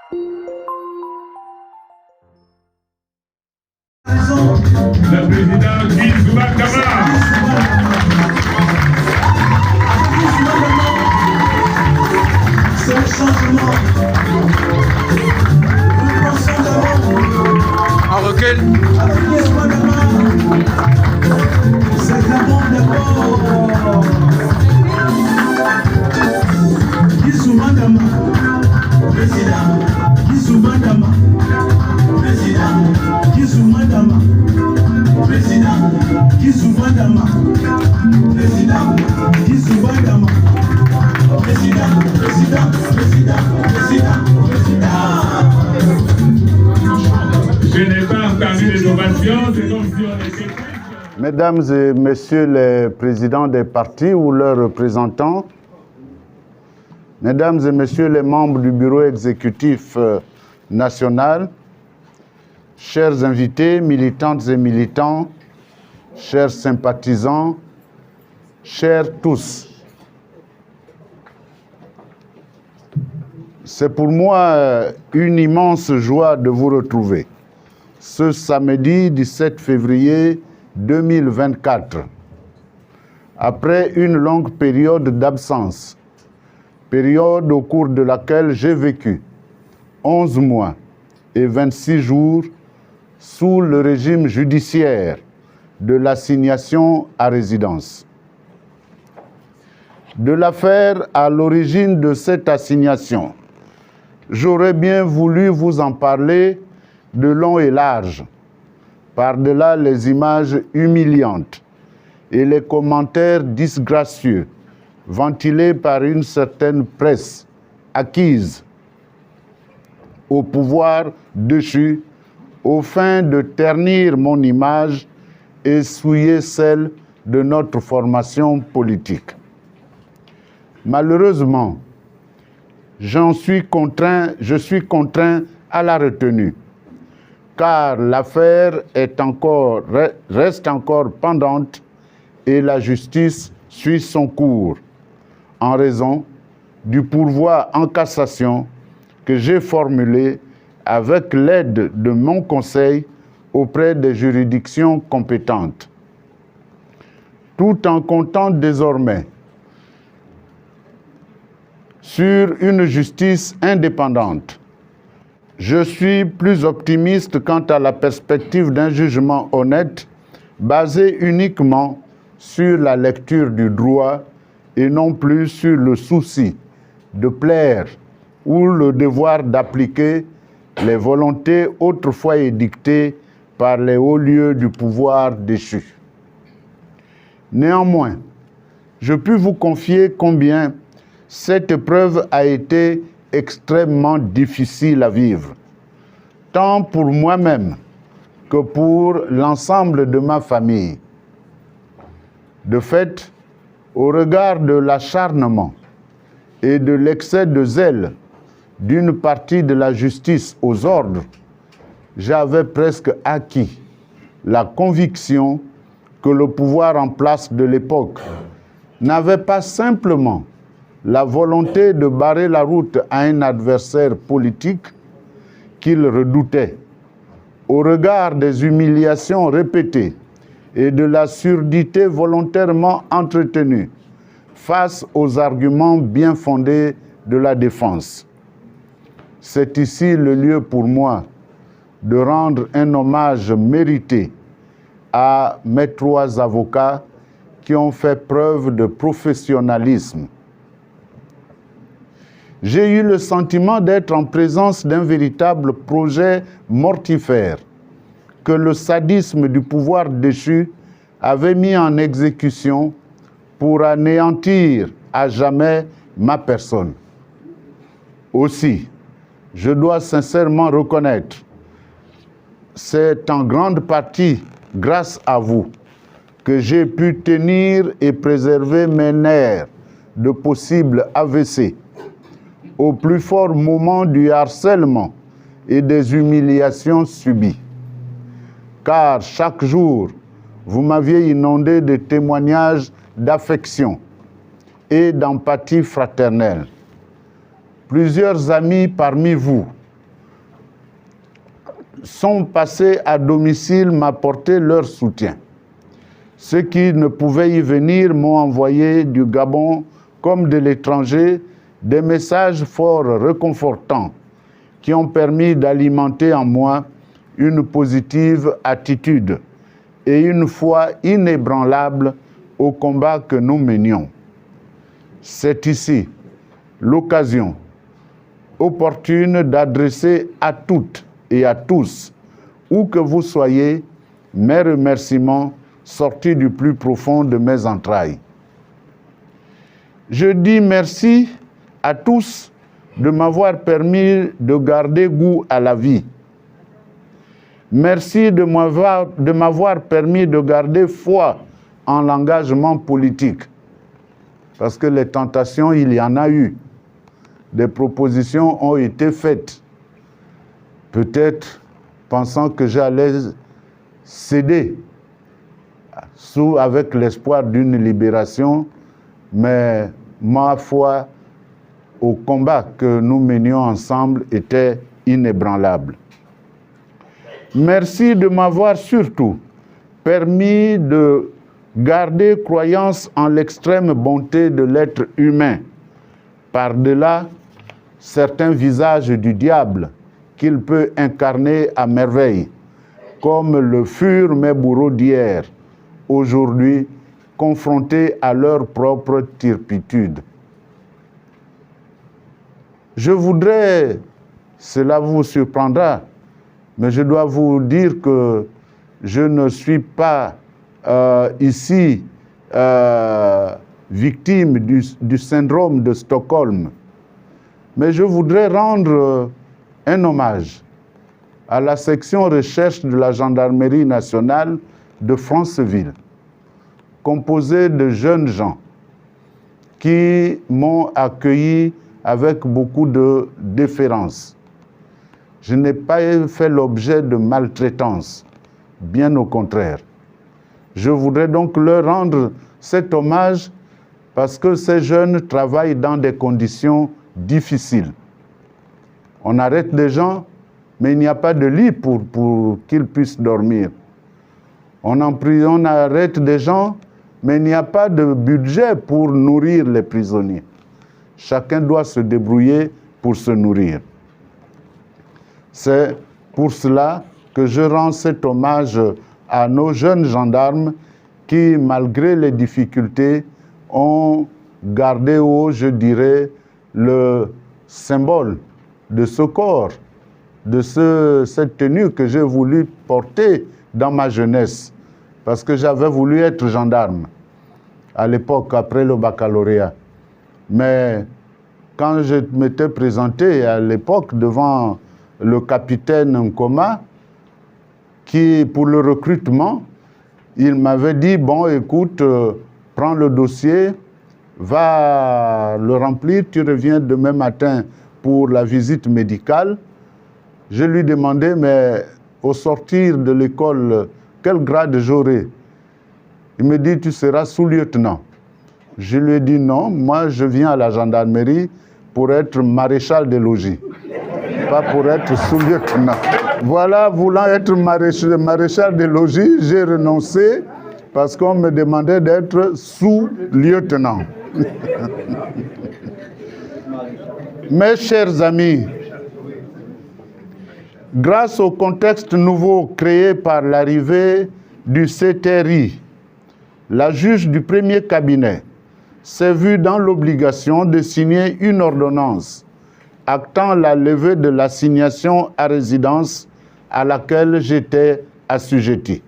Le président Guy Zoumakama. C'est le changement. Nous pensons d'abord. En recul. Avec Guy Zoumakama. C'est d'abord. Guy Zoumakama. Président. Guy Zoumakama. Président. Guy Zoumakama. Président. Guy Zoumakama. Président. Guy Zoumakama. Je n'ai pas entendu les ovations, c'est comme si on était... Mesdames et messieurs les présidents des partis ou leurs représentants, mesdames et messieurs les membres du bureau exécutif national, chers invités, militantes et militants, chers sympathisants, chers tous, c'est pour moi une immense joie de vous retrouver ce samedi 17 février 2024, après une longue période d'absence, période au cours de laquelle j'ai vécu 11 mois et 26 jours sous le régime judiciaire de l'assignation à résidence. De l'affaire à l'origine de cette assignation, j'aurais bien voulu vous en parler de long et large, par-delà les images humiliantes et les commentaires disgracieux ventilés par une certaine presse acquise au pouvoir déchu aux fins de ternir mon image et souiller celle de notre formation politique. Malheureusement, je suis contraint à la retenue, car l'affaire reste encore pendante et la justice suit son cours, en raison du pourvoi en cassation que j'ai formulé avec l'aide de mon conseil auprès des juridictions compétentes. Tout en comptant désormais sur une justice indépendante, je suis plus optimiste quant à la perspective d'un jugement honnête basé uniquement sur la lecture du droit et non plus sur le souci de plaire ou le devoir d'appliquer les volontés autrefois édictées par les hauts lieux du pouvoir déchu. Néanmoins, je puis vous confier combien cette épreuve a été extrêmement difficile à vivre, tant pour moi-même que pour l'ensemble de ma famille. De fait, au regard de l'acharnement et de l'excès de zèle d'une partie de la justice aux ordres, j'avais presque acquis la conviction que le pouvoir en place de l'époque n'avait pas simplement la volonté de barrer la route à un adversaire politique qu'il redoutait, au regard des humiliations répétées et de la surdité volontairement entretenue face aux arguments bien fondés de la défense. C'est ici le lieu pour moi de rendre un hommage mérité à mes 3 avocats qui ont fait preuve de professionnalisme. J'ai eu le sentiment d'être en présence d'un véritable projet mortifère que le sadisme du pouvoir déchu avait mis en exécution pour anéantir à jamais ma personne. Aussi, je dois sincèrement reconnaître, c'est en grande partie grâce à vous que j'ai pu tenir et préserver mes nerfs de possibles AVC au plus fort moment du harcèlement et des humiliations subies. Car chaque jour, vous m'aviez inondé de témoignages d'affection et d'empathie fraternelle. Plusieurs amis parmi vous sont passés à domicile m'apporter leur soutien. Ceux qui ne pouvaient y venir m'ont envoyé du Gabon comme de l'étranger des messages fort réconfortants qui ont permis d'alimenter en moi une positive attitude et une foi inébranlable au combat que nous menions. C'est ici l'occasion opportune d'adresser à toutes et à tous, où que vous soyez, mes remerciements sortis du plus profond de mes entrailles. Je dis merci à tous de m'avoir permis de garder goût à la vie. Merci de m'avoir permis de garder foi en l'engagement politique. Parce que les tentations, il y en a eu. Des propositions ont été faites. Peut-être pensant que j'allais céder avec l'espoir d'une libération, mais ma foi au combat que nous menions ensemble était inébranlable. Merci de m'avoir surtout permis de garder croyance en l'extrême bonté de l'être humain, par-delà certains visages du diable qu'il peut incarner à merveille, comme le furent mes bourreaux d'hier, aujourd'hui confrontés à leur propre turpitude. Je voudrais, cela vous surprendra, mais je dois vous dire que je ne suis pas ici victime du syndrome de Stockholm, mais je voudrais rendre un hommage à la section recherche de la Gendarmerie nationale de Franceville, composée de jeunes gens qui m'ont accueilli avec beaucoup de déférence. Je n'ai pas fait l'objet de maltraitance, bien au contraire. Je voudrais donc leur rendre cet hommage parce que ces jeunes travaillent dans des conditions difficiles. On arrête des gens, mais il n'y a pas de lit pour qu'ils puissent dormir. On arrête des gens, mais il n'y a pas de budget pour nourrir les prisonniers. Chacun doit se débrouiller pour se nourrir. C'est pour cela que je rends cet hommage à nos jeunes gendarmes qui, malgré les difficultés, ont gardé haut, je dirais, le symbole de ce corps, de cette tenue que j'ai voulu porter dans ma jeunesse, parce que j'avais voulu être gendarme à l'époque, après le baccalauréat. Mais quand je m'étais présenté à l'époque devant le capitaine Nkoma, qui, pour le recrutement, il m'avait dit, bon, écoute, prends le dossier, va le remplir, tu reviens demain matin pour la visite médicale. Je lui demandais, mais au sortir de l'école, quel grade j'aurai? Il me dit, tu seras sous-lieutenant. Je lui ai dit, non, moi je viens à la gendarmerie pour être maréchal des logis, pas pour être sous-lieutenant. Voilà, voulant être maréchal des logis, j'ai renoncé parce qu'on me demandait d'être sous-lieutenant. Mes chers amis, grâce au contexte nouveau créé par l'arrivée du CTRI, la juge du premier cabinet s'est vue dans l'obligation de signer une ordonnance actant la levée de l'assignation à résidence à laquelle j'étais assujetti.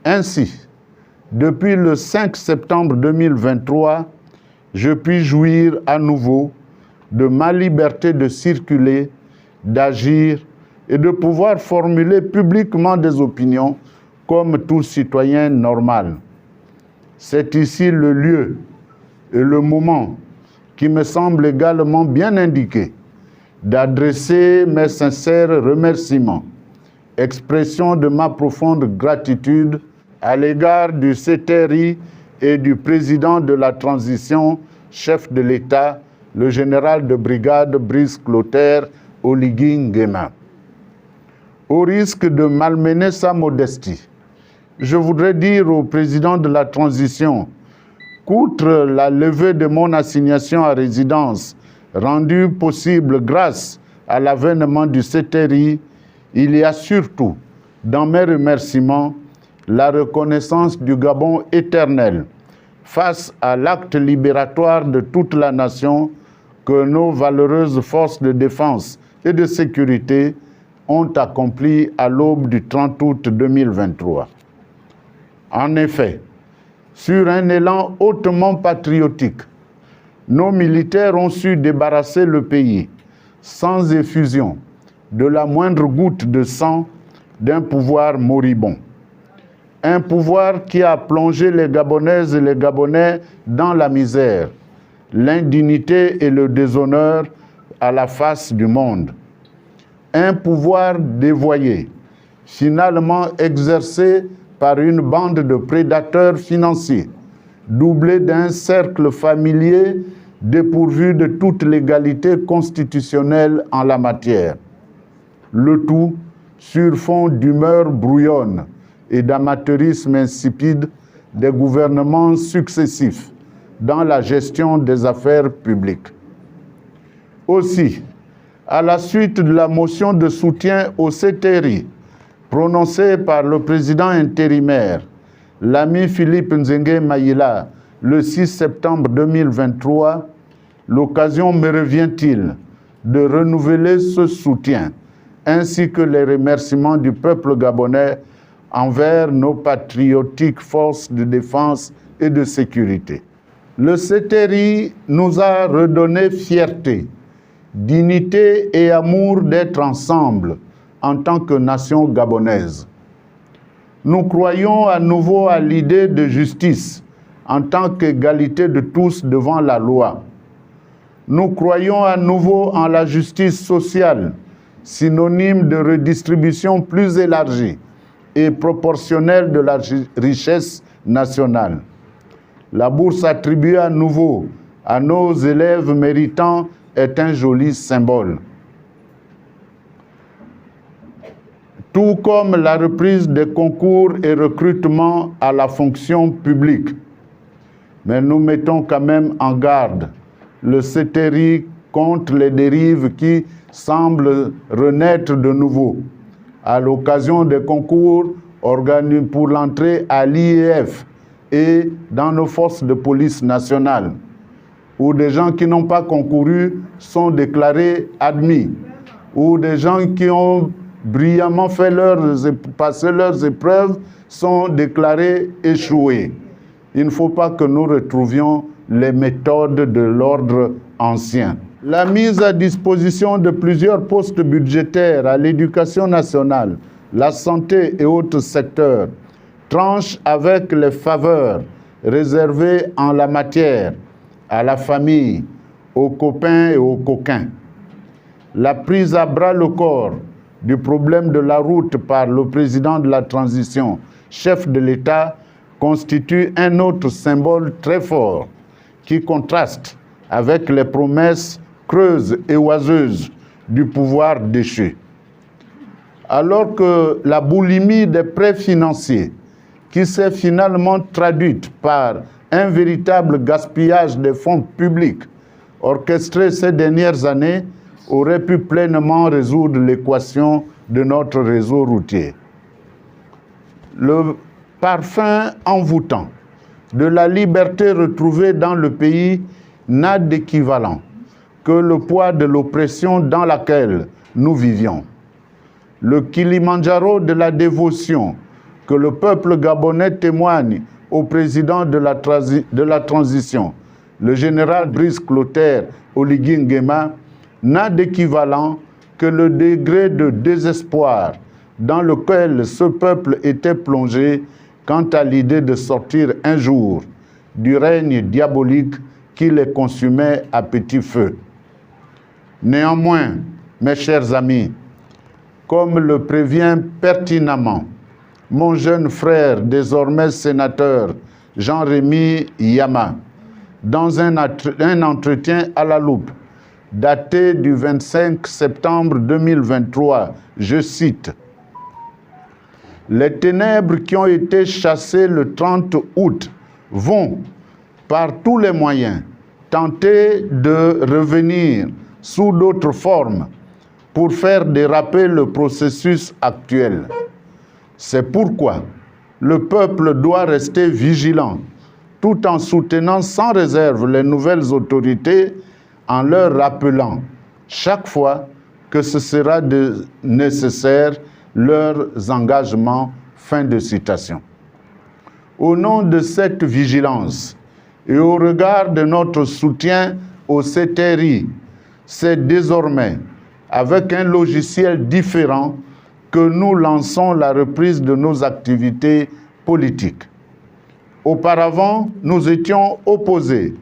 Ainsi, depuis le 5 septembre 2023, je puis jouir à nouveau de ma liberté de circuler, d'agir et de pouvoir formuler publiquement des opinions comme tout citoyen normal. C'est ici le lieu et le moment qui me semble également bien indiqué d'adresser mes sincères remerciements, expression de ma profonde gratitude à l'égard du CTRI et du président de la transition, chef de l'État, le général de brigade Brice Clotaire Oligui Nguema. Au risque de malmener sa modestie, je voudrais dire au président de la transition qu'outre la levée de mon assignation à résidence rendue possible grâce à l'avènement du CTRI, il y a surtout, dans mes remerciements, la reconnaissance du Gabon éternel face à l'acte libératoire de toute la nation que nos valeureuses forces de défense et de sécurité ont accompli à l'aube du 30 août 2023. En effet, sur un élan hautement patriotique, nos militaires ont su débarrasser le pays, sans effusion, de la moindre goutte de sang d'un pouvoir moribond. Un pouvoir qui a plongé les Gabonaises et les Gabonais dans la misère, l'indignité et le déshonneur à la face du monde. Un pouvoir dévoyé, finalement exercé par une bande de prédateurs financiers, doublé d'un cercle familier dépourvu de toute légalité constitutionnelle en la matière. Le tout sur fond d'humeur brouillonne et d'amateurisme insipide des gouvernements successifs dans la gestion des affaires publiques. Aussi, à la suite de la motion de soutien au CTRI prononcée par le président intérimaire, l'ami Philippe Nzengue Maïla, le 6 septembre 2023, l'occasion me revient-il de renouveler ce soutien, ainsi que les remerciements du peuple gabonais envers nos patriotiques forces de défense et de sécurité. Le CTRI nous a redonné fierté, dignité et amour d'être ensemble en tant que nation gabonaise. Nous croyons à nouveau à l'idée de justice en tant qu'égalité de tous devant la loi. Nous croyons à nouveau en la justice sociale, synonyme de redistribution plus élargie et proportionnelle de la richesse nationale. La bourse attribuée à nouveau à nos élèves méritants est un joli symbole. Tout comme la reprise des concours et recrutements à la fonction publique. Mais nous mettons quand même en garde le CTRI contre les dérives qui semblent renaître de nouveau à l'occasion des concours organisés pour l'entrée à l'IEF et dans nos forces de police nationales, où des gens qui n'ont pas concouru sont déclarés admis, où des gens qui ont brillamment passé leurs épreuves sont déclarés échoués. Il ne faut pas que nous retrouvions les méthodes de l'ordre ancien. La mise à disposition de plusieurs postes budgétaires à l'éducation nationale, la santé et autres secteurs tranche avec les faveurs réservées en la matière à la famille, aux copains et aux coquins. La prise à bras le corps du problème de la route par le président de la transition, chef de l'État, constitue un autre symbole très fort qui contraste avec les promesses creuses et oiseuses du pouvoir déchu. Alors que la boulimie des prêts financiers, qui s'est finalement traduite par un véritable gaspillage des fonds publics orchestré ces dernières années, aurait pu pleinement résoudre l'équation de notre réseau routier. Le parfum envoûtant de la liberté retrouvée dans le pays n'a d'équivalent que le poids de l'oppression dans laquelle nous vivions. Le Kilimandjaro de la dévotion que le peuple gabonais témoigne au président de la transition, le général Brice Clotaire Oligui Nguema, n'a d'équivalent que le degré de désespoir dans lequel ce peuple était plongé quant à l'idée de sortir un jour du règne diabolique qui les consumait à petit feu. Néanmoins, mes chers amis, comme le prévient pertinemment mon jeune frère, désormais sénateur, Jean-Rémy Yama, dans un entretien à la loupe, daté du 25 septembre 2023, je cite, Les ténèbres qui ont été chassées le 30 août vont, par tous les moyens, tenter de revenir sous d'autres formes pour faire déraper le processus actuel. C'est pourquoi le peuple doit rester vigilant, tout en soutenant sans réserve les nouvelles autorités, en leur rappelant chaque fois que ce sera nécessaire leurs engagements. Fin de citation. Au nom de cette vigilance et au regard de notre soutien au CTRI, c'est désormais avec un logiciel différent que nous lançons la reprise de nos activités politiques. Auparavant, nous étions opposés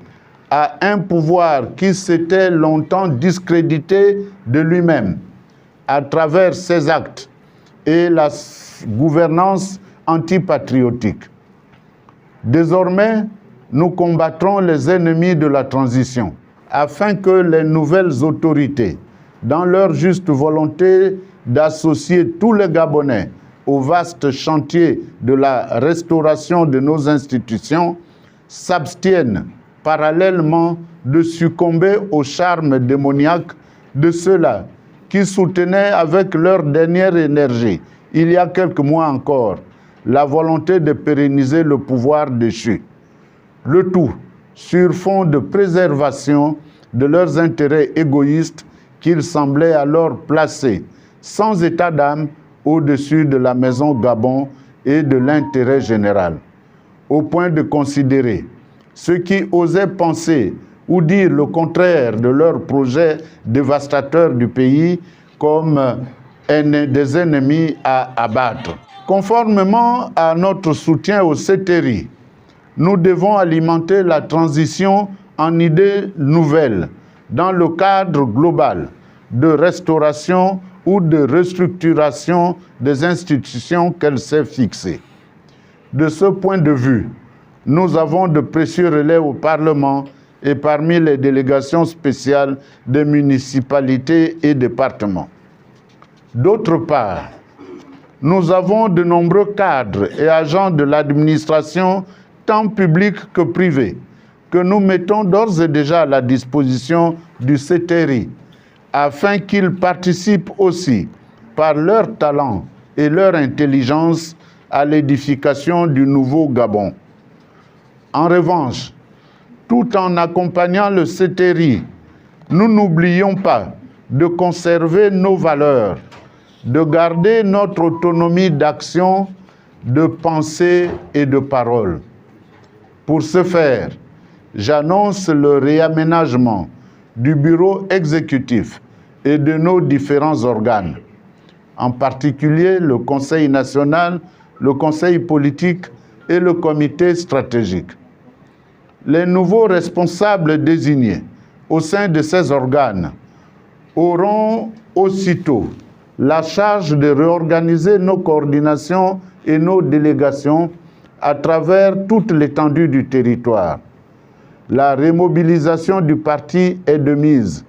à un pouvoir qui s'était longtemps discrédité de lui-même à travers ses actes et la gouvernance antipatriotique. Désormais, nous combattrons les ennemis de la transition afin que les nouvelles autorités, dans leur juste volonté d'associer tous les Gabonais au vaste chantier de la restauration de nos institutions, s'abstiennent parallèlement de succomber au charme démoniaque de ceux-là qui soutenaient avec leur dernière énergie, il y a quelques mois encore, la volonté de pérenniser le pouvoir déchu. Le tout sur fond de préservation de leurs intérêts égoïstes qu'ils semblaient alors placer, sans état d'âme, au-dessus de la maison Gabon et de l'intérêt général, au point de considérer ceux qui osaient penser ou dire le contraire de leur projet dévastateur du pays comme des ennemis à abattre. Conformément à notre soutien au CTRI, nous devons alimenter la transition en idées nouvelles dans le cadre global de restauration ou de restructuration des institutions qu'elle s'est fixées. De ce point de vue, nous avons de précieux relais au Parlement et parmi les délégations spéciales des municipalités et départements. D'autre part, nous avons de nombreux cadres et agents de l'administration, tant publics que privés, que nous mettons d'ores et déjà à la disposition du CTRI, afin qu'ils participent aussi, par leur talent et leur intelligence, à l'édification du nouveau Gabon. En revanche, tout en accompagnant le CTRI, nous n'oublions pas de conserver nos valeurs, de garder notre autonomie d'action, de pensée et de parole. Pour ce faire, j'annonce le réaménagement du bureau exécutif et de nos différents organes, en particulier le Conseil national, le Conseil politique et le Comité stratégique. Les nouveaux responsables désignés au sein de ces organes auront aussitôt la charge de réorganiser nos coordinations et nos délégations à travers toute l'étendue du territoire. La remobilisation du parti est de mise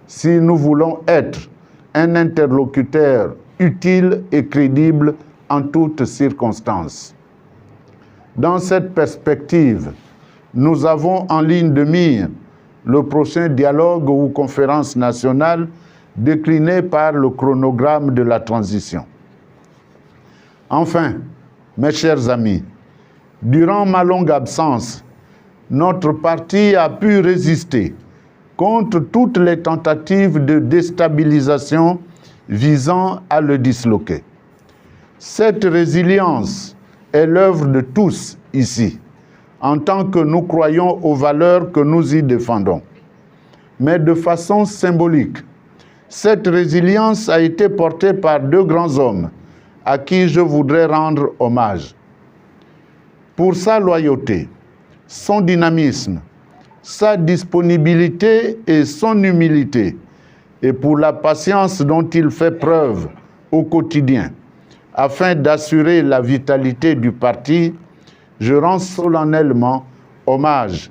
si nous voulons être un interlocuteur utile et crédible en toutes circonstances. Dans cette perspective, nous avons en ligne de mire le prochain dialogue ou conférence nationale décliné par le chronogramme de la transition. Enfin, mes chers amis, durant ma longue absence, notre parti a pu résister contre toutes les tentatives de déstabilisation visant à le disloquer. Cette résilience est l'œuvre de tous ici, en tant que nous croyons aux valeurs que nous y défendons. Mais de façon symbolique, cette résilience a été portée par deux grands hommes à qui je voudrais rendre hommage. Pour sa loyauté, son dynamisme, sa disponibilité et son humilité, et pour la patience dont il fait preuve au quotidien, afin d'assurer la vitalité du parti, je rends solennellement hommage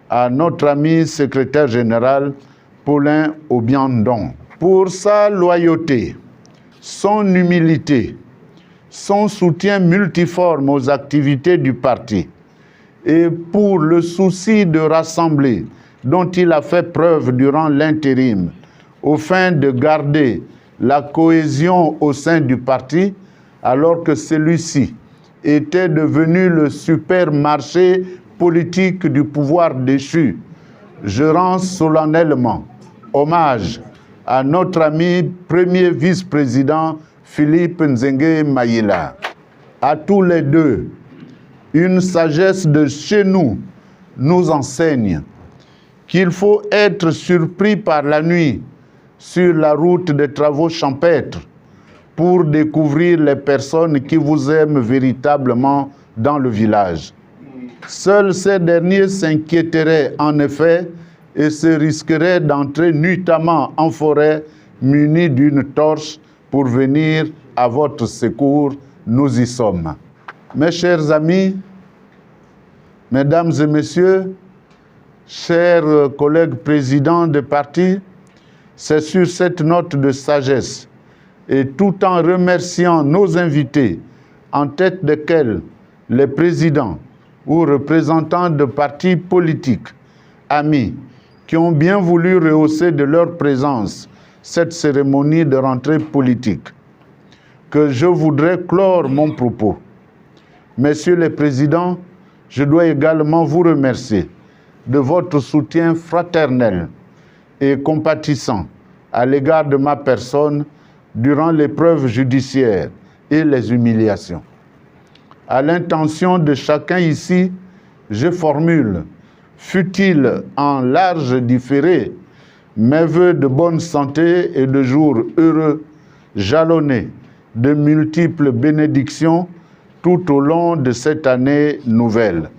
à notre ami secrétaire général Paulin Obiandon. Pour sa loyauté, son humilité son soutien multiforme aux activités du parti et pour le souci de rassembler dont il a fait preuve durant l'intérim, au fin de garder la cohésion au sein du parti, alors que celui-ci était devenu le supermarché politique du pouvoir déchu. Je rends solennellement hommage à notre ami premier vice-président Philippe Nzengue Mayila. À tous les deux, une sagesse de chez nous nous enseigne qu'il faut être surpris par la nuit sur la route des travaux champêtres pour découvrir les personnes qui vous aiment véritablement dans le village. Seuls ces derniers s'inquiéteraient en effet et se risqueraient d'entrer nuitamment en forêt munis d'une torche pour venir à votre secours. Nous y sommes. Mes chers amis, mesdames et messieurs, chers collègues présidents de parti, c'est sur cette note de sagesse et tout en remerciant nos invités, en tête desquels les présidents ou représentants de partis politiques, amis, qui ont bien voulu rehausser de leur présence cette cérémonie de rentrée politique, que je voudrais clore mon propos. Messieurs les présidents, je dois également vous remercier de votre soutien fraternel et compatissant à l'égard de ma personne durant l'épreuve judiciaire et les humiliations. À l'intention de chacun ici, je formule, fut-il en large différé, mes vœux de bonne santé et de jours heureux, jalonnés de multiples bénédictions tout au long de cette année nouvelle.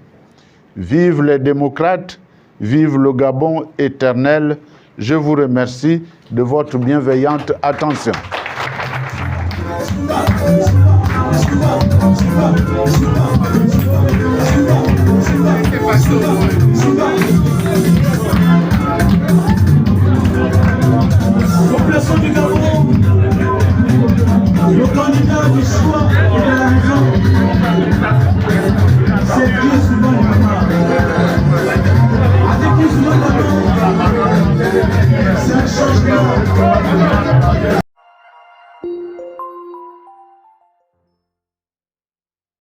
Vive les démocrates, vive le Gabon éternel. Je vous remercie de votre bienveillante attention. Population du Gabon, le candidat du choix.